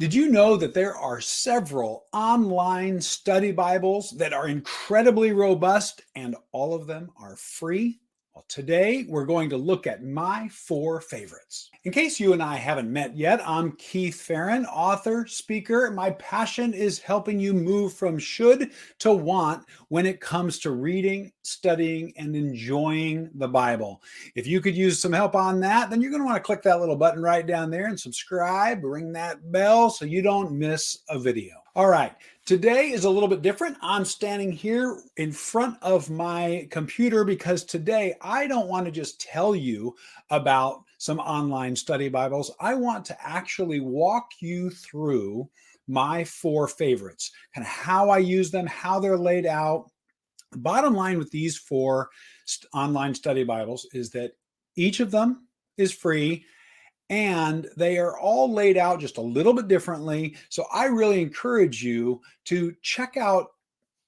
Did you know that there are several online study Bibles that are incredibly robust and all of them are free? Well, today we're going to look at my 4 favorites. In case you and I haven't met yet, I'm Keith Farron, author, speaker. My passion is helping you move from should to want when it comes to reading, studying, and enjoying the Bible. If you could use some help on that, then you're going to want to click that little button right down there and subscribe, ring that bell so you don't miss a video. All right, today is a little bit different. I'm standing here in front of my computer because today I don't want to just tell you about some online study Bibles. I want to actually walk you through my 4 favorites, kind of how I use them, how they're laid out. The bottom line with these 4 online study Bibles is that each of them is free and they are all laid out just a little bit differently. So I really encourage you to check out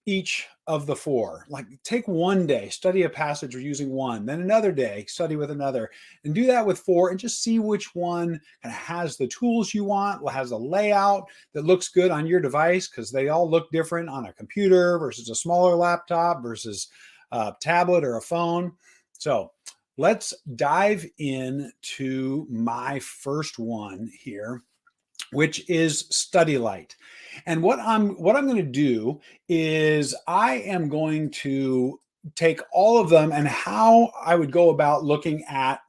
each of the 4. Like take one day, study a passage using one, then another day, study with another, and do that with 4 and just see which one kind of has the tools you want, has a layout that looks good on your device, because they all look different on a computer versus a smaller laptop versus a tablet or a phone. So let's dive into my first one here, which is Study Light. And what I'm going to do is I am going to take all of them and how I would go about looking at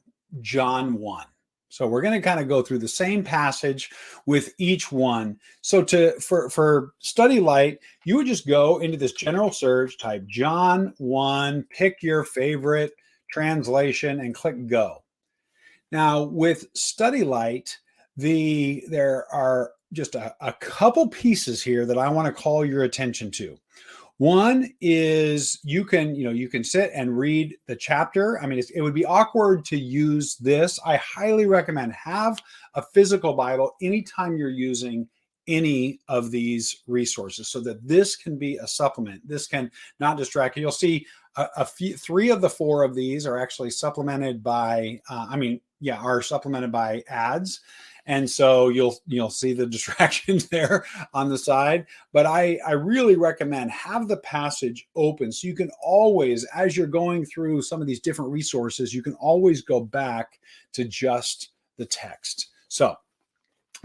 John 1. So we're going to kind of go through the same passage with each one. So for Study Light, you would just go into this general search, type John 1, pick your favorite translation and click go. Now with Study Light, there are just a couple pieces here that I want to call your attention to. One is you can sit and read the chapter. I mean, it would be awkward to use this. I highly recommend have a physical Bible anytime you're using any of these resources, so that this can be a supplement. This can not distract you. You'll see a few, 3 of the 4 of these are actually supplemented by, are supplemented by ads. And so you'll see the distractions there on the side. But I really recommend have the passage open so you can always, as you're going through some of these different resources, you can always go back to just the text. So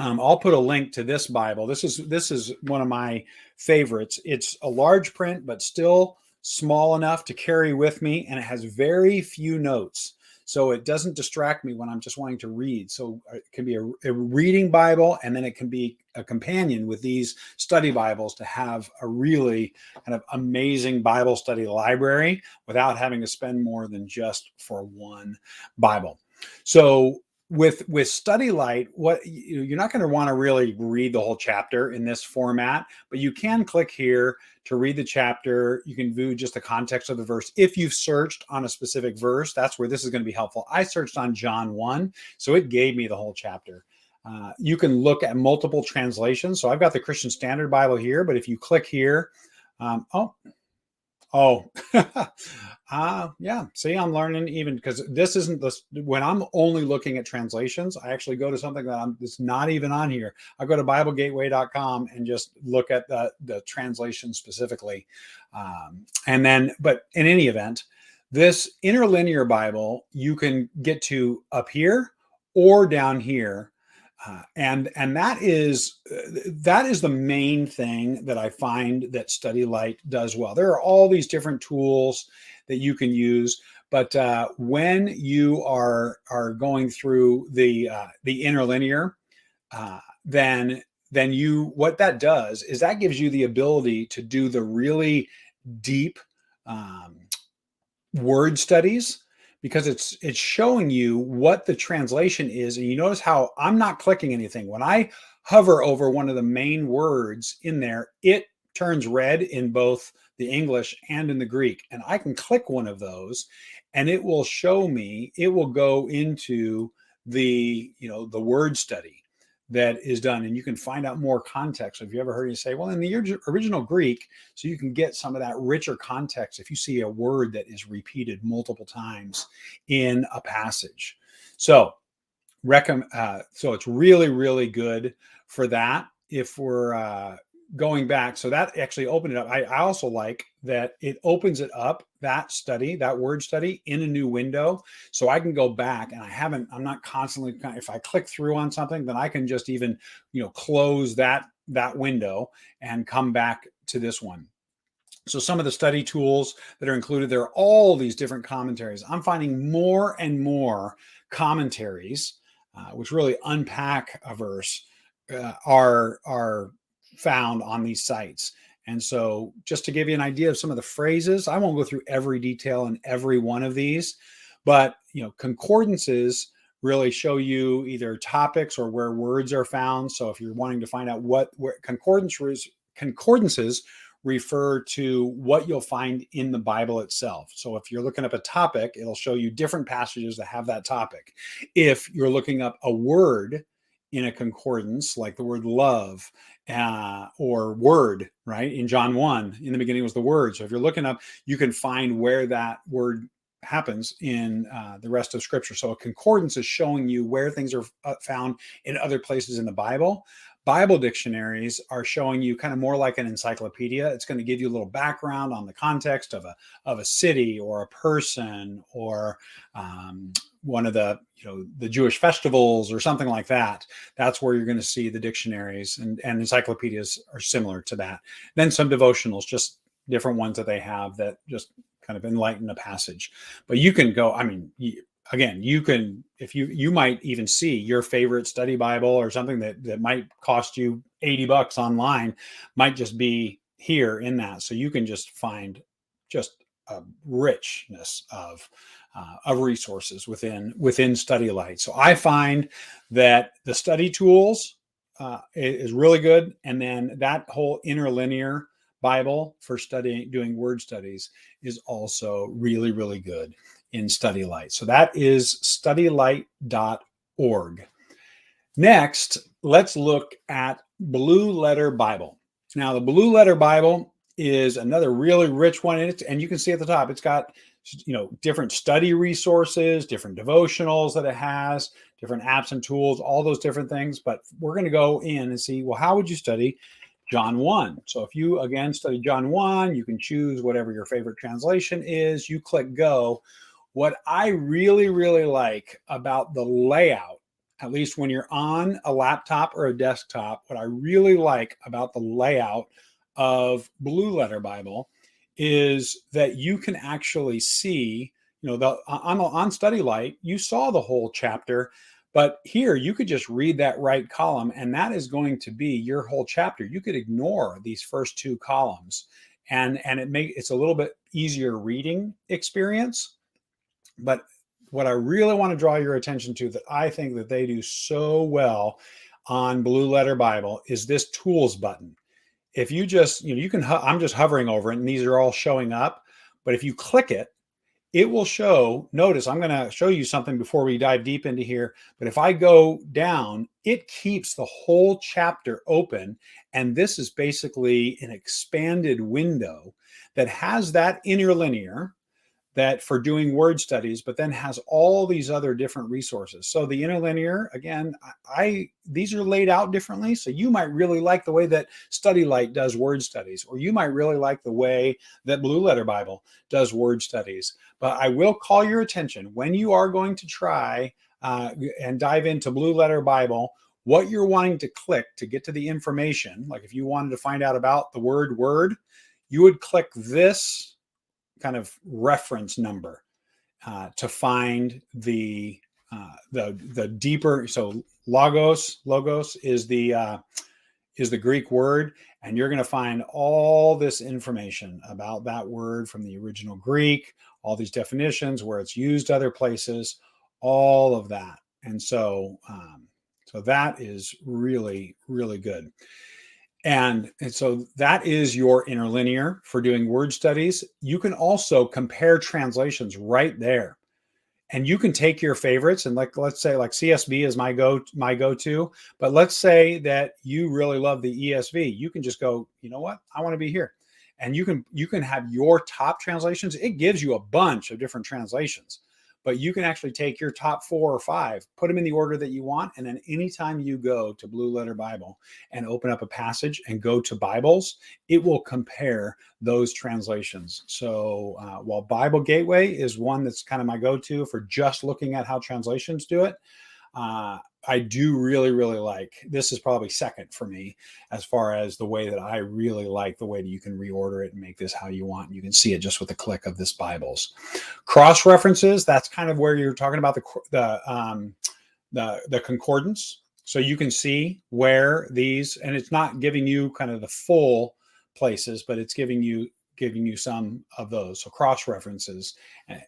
I'll put a link to this Bible. This is one of my favorites. It's a large print, but still small enough to carry with me, and it has very few notes. So it doesn't distract me when I'm just wanting to read. So it can be a reading Bible, and then it can be a companion with these study Bibles to have a really kind of amazing Bible study library without having to spend more than just for one Bible. So with Study Light, you're not going to want to really read the whole chapter in this format, but you can click here to read the chapter. You can view just the context of the verse. If you've searched on a specific verse, that's where this is going to be helpful. I searched on John 1, so it gave me the whole chapter. You can look at multiple translations. So I've got the Christian Standard Bible here, but if you click here, yeah. See, I'm learning even because this isn't when I'm only looking at translations, I actually go to something that's not even on here. I go to BibleGateway.com and just look at the translation specifically. But in any event, this interlinear Bible, you can get to up here or down here. And that is the main thing that I find that Study Light does well. There are all these different tools that you can use, but when you are going through the interlinear, then what that does is that gives you the ability to do the really deep word studies, because it's showing you what the translation is. And you notice how I'm not clicking anything. When I hover over one of the main words in there, it turns red in both the English and in the Greek. And I can click one of those and it will show me, it will go into the word study that is done, and you can find out more context. So if you ever heard you say, well, in the original Greek, so you can get some of that richer context if you see a word that is repeated multiple times in a passage. So it's really, really good for that, if we're going back. So that actually opened it up. I also like that it opens it up, that study, that word study, in a new window. So I can go back, and I'm not constantly, if I click through on something, then I can just even, close that window and come back to this one. So some of the study tools that are included, there are all these different commentaries. I'm finding more and more commentaries, which really unpack a verse, are found on these sites. And so just to give you an idea of some of the phrases, I won't go through every detail in every one of these, but concordances really show you either topics or where words are found. So if you're wanting to find out where concordances refer to what you'll find in the Bible itself. So if you're looking up a topic, it'll show you different passages that have that topic. If you're looking up a word in a concordance, like the word love, or word, right? In John 1, in the beginning was the word. So if you're looking up, you can find where that word happens in the rest of Scripture. So a concordance is showing you where things are found in other places in the Bible. Bible dictionaries are showing you kind of more like an encyclopedia. It's going to give you a little background on the context of a city or a person, or one of the Jewish festivals or something like that. That's where you're going to see the dictionaries, and encyclopedias are similar to that. Then some devotionals, just different ones that they have that just kind of enlighten a passage. But you can go, again, you can, if you might even see your favorite study Bible or something that might cost you $80 online, might just be here in that. So you can just find just a richness of resources within Study Light. So I find that the study tools is really good, and then that whole interlinear Bible for doing word studies is also really, really good in Study Light. So that is studylight.org. Next, let's look at Blue Letter Bible. Now, the Blue Letter Bible is another really rich one in it, and you can see at the top, it's got different study resources, different devotionals that it has, different apps and tools, all those different things. But we're going to go in and see, well, how would you study John 1? So if you, again, study John 1, you can choose whatever your favorite translation is. You click go. What I really, really like about the layout, at least when you're on a laptop or a desktop, what I really like about the layout of Blue Letter Bible is that you can actually see, on Study Light, you saw the whole chapter, but here you could just read that right column, and that is going to be your whole chapter. You could ignore these first two columns, and it's a little bit easier reading experience. But what I really want to draw your attention to, that I think that they do so well on Blue Letter Bible, is this tools button. If you just, you can, I'm just hovering over it and these are all showing up, but if you click it, it will show, notice I'm going to show you something before we dive deep into here, but if I go down, it keeps the whole chapter open. And this is basically an expanded window that has that interlinear, that for doing word studies, but then has all these other different resources. So the interlinear, again, these are laid out differently. So you might really like the way that Study Light does word studies, or you might really like the way that Blue Letter Bible does word studies. But I will call your attention when you are going to try and dive into Blue Letter Bible, what you're wanting to click to get to the information. Like if you wanted to find out about the word, you would click this kind of reference number to find the deeper. So logos is the Greek word, and you're going to find all this information about that word from the original Greek, all these definitions, where it's used other places, all of that. And so that is really, really good. And so that is your interlinear for doing word studies. You can also compare translations right there. And you can take your favorites, and let's say like CSB is my go-to, but let's say that you really love the ESV. You can just go, you know what? I want to be here. And you can have your top translations. It gives you a bunch of different translations. but you can actually take your top 4 or 5, put them in the order that you want, and then anytime you go to Blue Letter Bible and open up a passage and go to Bibles, it will compare those translations. So while Bible Gateway is one that's kind of my go-to for just looking at how translations do it, I do really, really like, this is probably second for me as far as the way that I really like the way that you can reorder it and make this how you want. You can see it just with a click of this Bibles. Cross references, that's kind of where you're talking about the concordance. So you can see where these, and it's not giving you kind of the full places, but it's giving you some of those. So cross references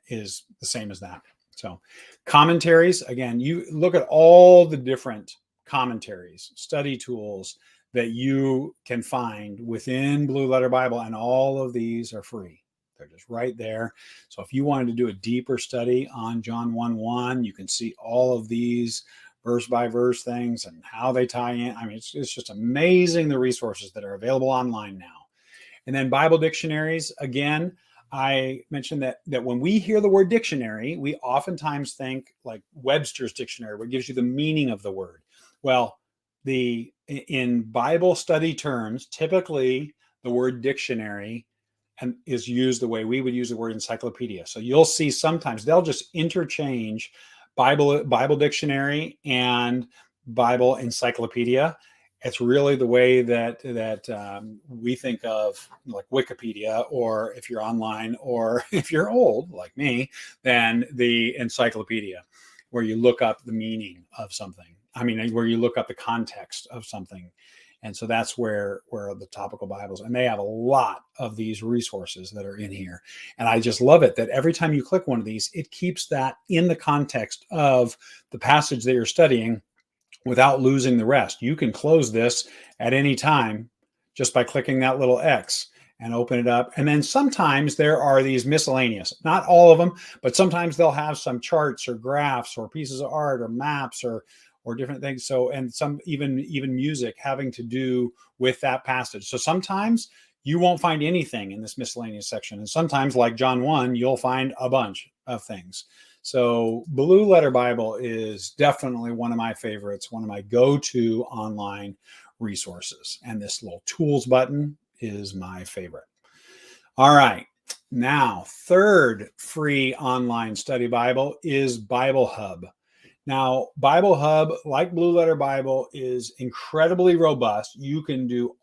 is the same as that. So commentaries, again, you look at all the different commentaries, study tools that you can find within Blue Letter Bible, and all of these are free. They're just right there. So if you wanted to do a deeper study on John 1:1, you can see all of these verse by verse things and how they tie in. I mean, it's just amazing the resources that are available online now. And then Bible dictionaries, again, I mentioned that when we hear the word dictionary, we oftentimes think like Webster's dictionary, what gives you the meaning of the word. Well, in Bible study terms, typically the word dictionary is used the way we would use the word encyclopedia. So you'll see sometimes they'll just interchange Bible dictionary and Bible encyclopedia. It's really the way that we think of like Wikipedia, or if you're online, or if you're old like me, then the encyclopedia, where you look up the meaning of something. I mean, where you look up the context of something. And so that's where the topical Bibles, and they have a lot of these resources that are in here. And I just love it that every time you click one of these, it keeps that in the context of the passage that you're studying, without losing the rest. You can close this at any time just by clicking that little X and open it up. And then sometimes there are these miscellaneous, not all of them, but sometimes they'll have some charts or graphs or pieces of art or maps or different things. So, and some even music having to do with that passage. So sometimes you won't find anything in this miscellaneous section. And sometimes, like John 1, you'll find a bunch of things. So Blue Letter Bible is definitely one of my favorites, one of my go-to online resources. And this little tools button is my favorite. All right. Now, third free online study Bible is Bible Hub. Now, Bible Hub, like Blue Letter Bible, is incredibly robust. You can do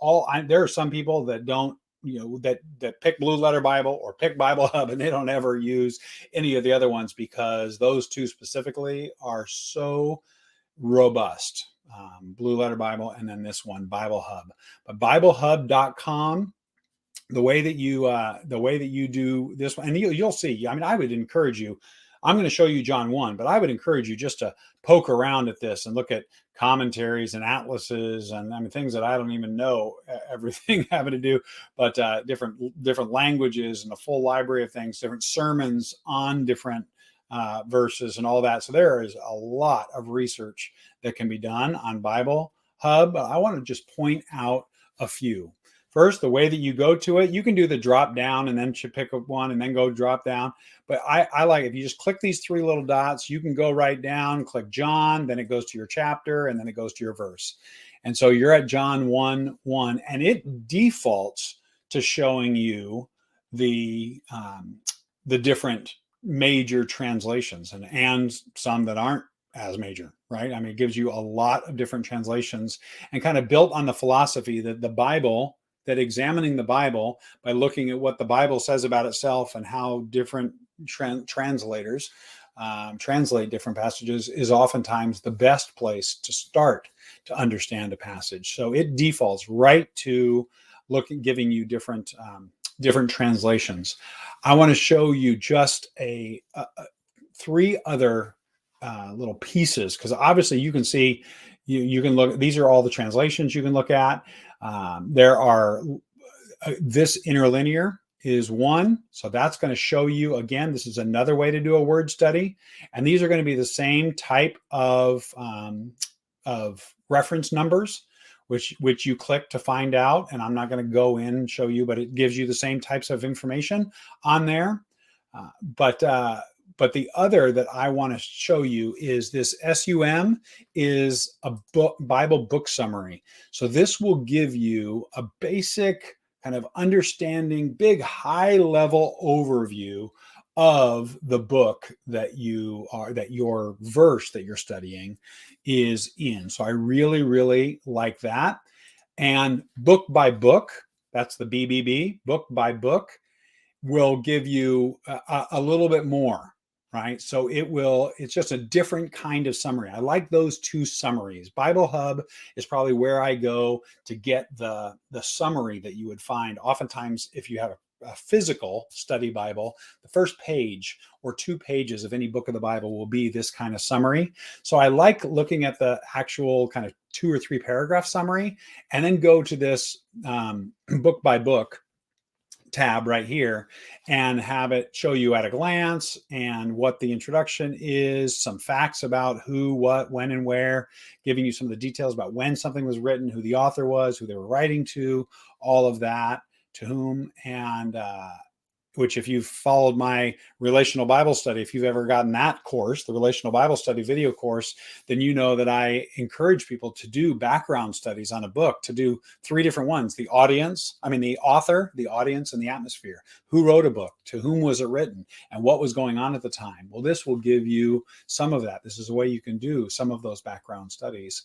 there are some people that don't, that pick Blue Letter Bible or pick Bible Hub, and they don't ever use any of the other ones because those two specifically are so robust. Blue Letter Bible, and then this one, Bible Hub. But BibleHub.com, the way that you do this one, and you'll see. I mean, I would encourage you. I'm going to show you John 1, but I would encourage you just to poke around at this and look at commentaries and atlases, and I mean things that I don't even know everything having to do, but different languages and a full library of things, different sermons on different verses and all that. So there is a lot of research that can be done on Bible Hub. I want to just point out a few. First, the way that you go to it, you can do the drop down and then pick up one and then go drop down. But I like, if you just click these 3 little dots, you can go right down, click John, then it goes to your chapter, and then it goes to your verse. And so you're at John 1:1, and it defaults to showing you the different major translations and some that aren't as major, right? I mean, it gives you a lot of different translations, and kind of built on the philosophy that that examining the Bible by looking at what the Bible says about itself and how different translators translate different passages is oftentimes the best place to start to understand a passage. So it defaults right to giving you different translations. I want to show you just 3 other little pieces, because obviously you can see, you can look, these are all the translations you can look at. There are this interlinear is one, so that's going to show you, again, this is another way to do a word study, and these are going to be the same type of reference numbers which you click to find out, and I'm not going to go in and show you, but it gives you the same types of information on there. But But the other that I want to show you is this SUM is a Bible book summary. So this will give you a basic kind of understanding, big high level overview of the book that your verse that you're studying is in. So I really, really like that. And book by book, that's the BBB, book by book, will give you a little bit more, right? So it's just a different kind of summary. I like those two summaries. Bible Hub is probably where I go to get the summary that you would find. Oftentimes, if you have a physical study Bible, the first page or 2 pages of any book of the Bible will be this kind of summary. So I like looking at the actual kind of 2 or 3 paragraph summary and then go to this book by book tab right here and have it show you at a glance and what the introduction is, some facts about who, what, when, and where, giving you some of the details about when something was written, who the author was, who they were writing to, all of that, to whom, and which if you've followed my relational Bible study, if you've ever gotten that course, the relational Bible study video course, then you know that I encourage people to do background studies on a book, to do 3 different ones: the author, the audience, and the atmosphere. Who wrote a book? To whom was it written? And what was going on at the time? Well, this will give you some of that. This is a way you can do some of those background studies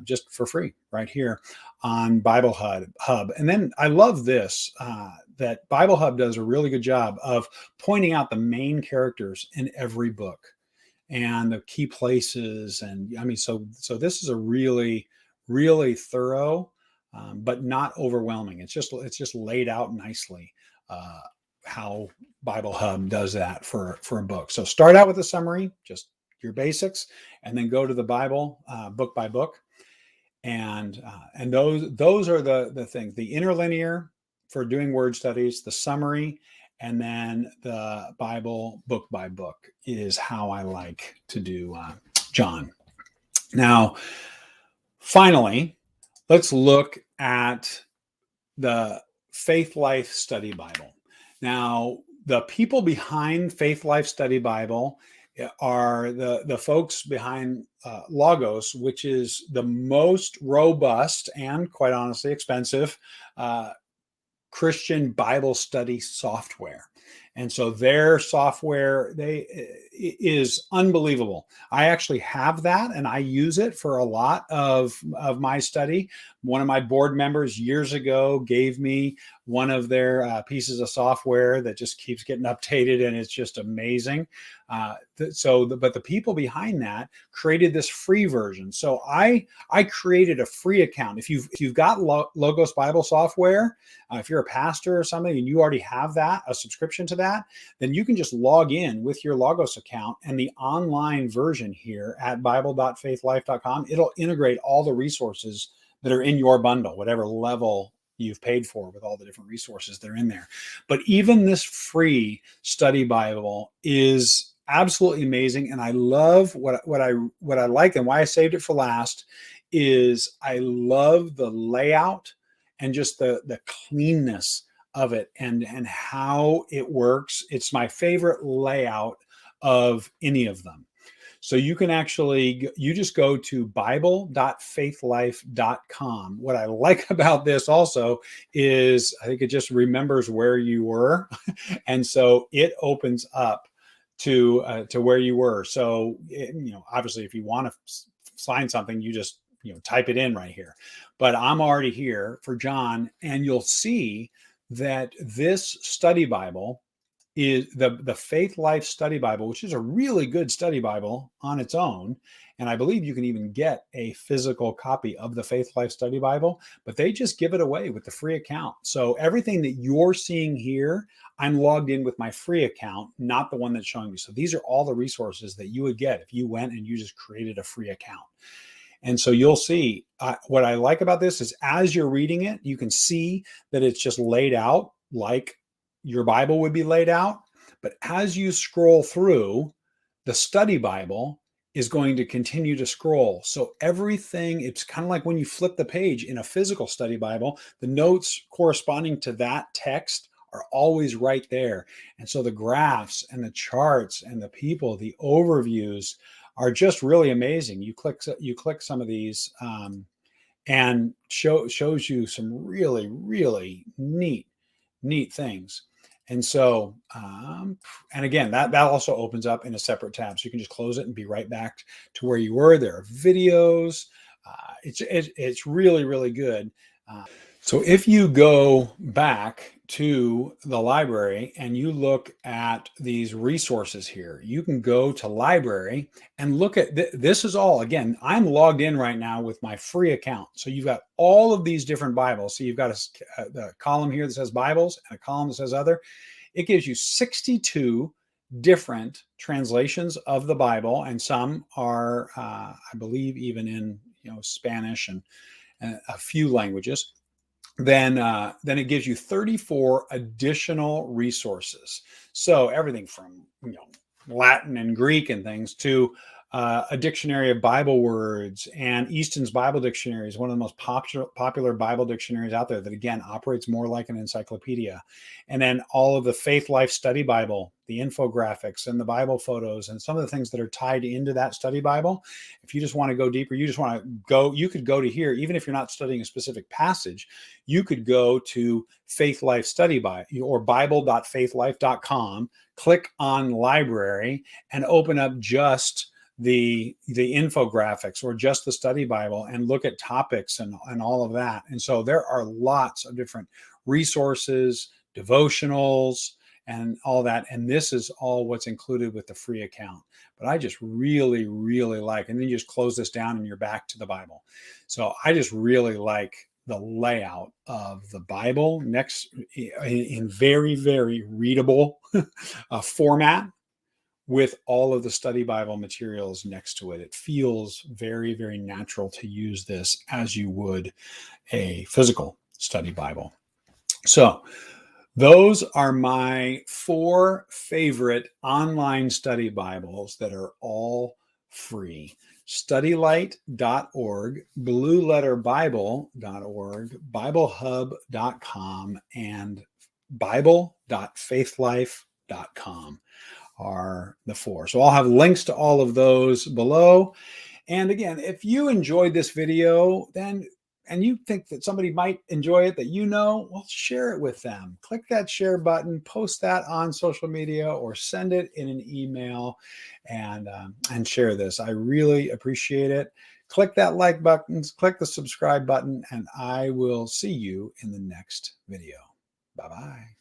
just for free right here on Bible Hub. And then I love this, that Bible Hub does a really good job of pointing out the main characters in every book and the key places. And I mean, so this is a really, really thorough, but not overwhelming. It's just laid out nicely, how Bible Hub does that for a book. So start out with a summary, just your basics, and then go to the Bible book by book. And those are the things: the interlinear for doing word studies, the summary, and then the Bible book by book is how I like to do John. Now, finally, let's look at the Faith Life Study Bible. Now, the people behind Faith Life Study Bible are the folks behind Logos, which is the most robust and, quite honestly, expensive Christian Bible study software. And so their software is unbelievable. I actually have that and I use it for a lot of my study. One of my board members years ago gave me one of their pieces of software that just keeps getting updated, and it's just amazing. But the people behind that created this free version. So I created a free account. If you've got Logos Bible software, if you're a pastor or something and you already have that, a subscription to that, then you can just log in with your Logos account and the online version here at bible.faithlife.com. It'll integrate all the resources that are in your bundle, whatever level you've paid for, with all the different resources that are in there. But even this free study Bible is absolutely amazing. And I love what I like, and why I saved it for last is I love the layout and just the cleanness of it and how it works. It's my favorite layout of any of them. So you can you just go to bible.faithlife.com. What I like about this also is I think it just remembers where you were. And so it opens up to where you were. So, obviously if you want to find something, you just, type it in right here. But I'm already here for John, and you'll see that this study Bible is the Faith Life Study Bible, which is a really good study Bible on its own. And I believe you can even get a physical copy of the Faith Life Study Bible, but they just give it away with the free account. So everything that you're seeing here, I'm logged in with my free account, not the one that's showing me. So these are all the resources that you would get if you went and you just created a free account. And so you'll see what I like about this is as you're reading it, you can see that it's just laid out like your Bible would be laid out. But as you scroll through, the study Bible is going to continue to scroll. So everything, it's kind of like when you flip the page in a physical study Bible, the notes corresponding to that text are always right there. And so the graphs and the charts and the people, the overviews are just really amazing. You click some of these and shows you some really, really neat things. And so, and again, that also opens up in a separate tab. So you can just close it and be right back to where you were. There are videos. It's really, really good. So if you go back to the library and you look at these resources here, you can go to library and look at this is all, again, I'm logged in right now with my free account. So you've got all of these different Bibles. So you've got a column here that says Bibles and a column that says other. It gives you 62 different translations of the Bible, and some are, I believe, even in Spanish and a few languages. Then it gives you 34 additional resources. So everything from Latin and Greek and things to a dictionary of Bible words, and Easton's Bible Dictionary is one of the most popular Bible dictionaries out there that, again, operates more like an encyclopedia. And then all of the Faith Life Study Bible, the infographics and the Bible photos and some of the things that are tied into that study Bible. If you just want to go deeper, you could go to here, even if you're not studying a specific passage, you could go to Faith Life Study Bible or bible.faithlife.com, click on library and open up just the infographics or just the study Bible and look at topics and all of that. And so there are lots of different resources, devotionals, and all that. And this is all what's included with the free account. But I just really, really like, and then you just close this down and you're back to the Bible. So I just really like the layout of the Bible next in very, very readable format, with all of the study Bible materials next to it. It feels very, very natural to use this as you would a physical study Bible. So those are my 4 favorite online study Bibles that are all free. StudyLight.org, BlueLetterBible.org, BibleHub.com, and Bible.faithlife.com. are the 4. So I'll have links to all of those below. And again, if you enjoyed this video, and you think that somebody might enjoy it that well, share it with them. Click that share button, post that on social media, or send it in an email and share this. I really appreciate it. Click that like button, click the subscribe button, and I will see you in the next video. Bye-bye.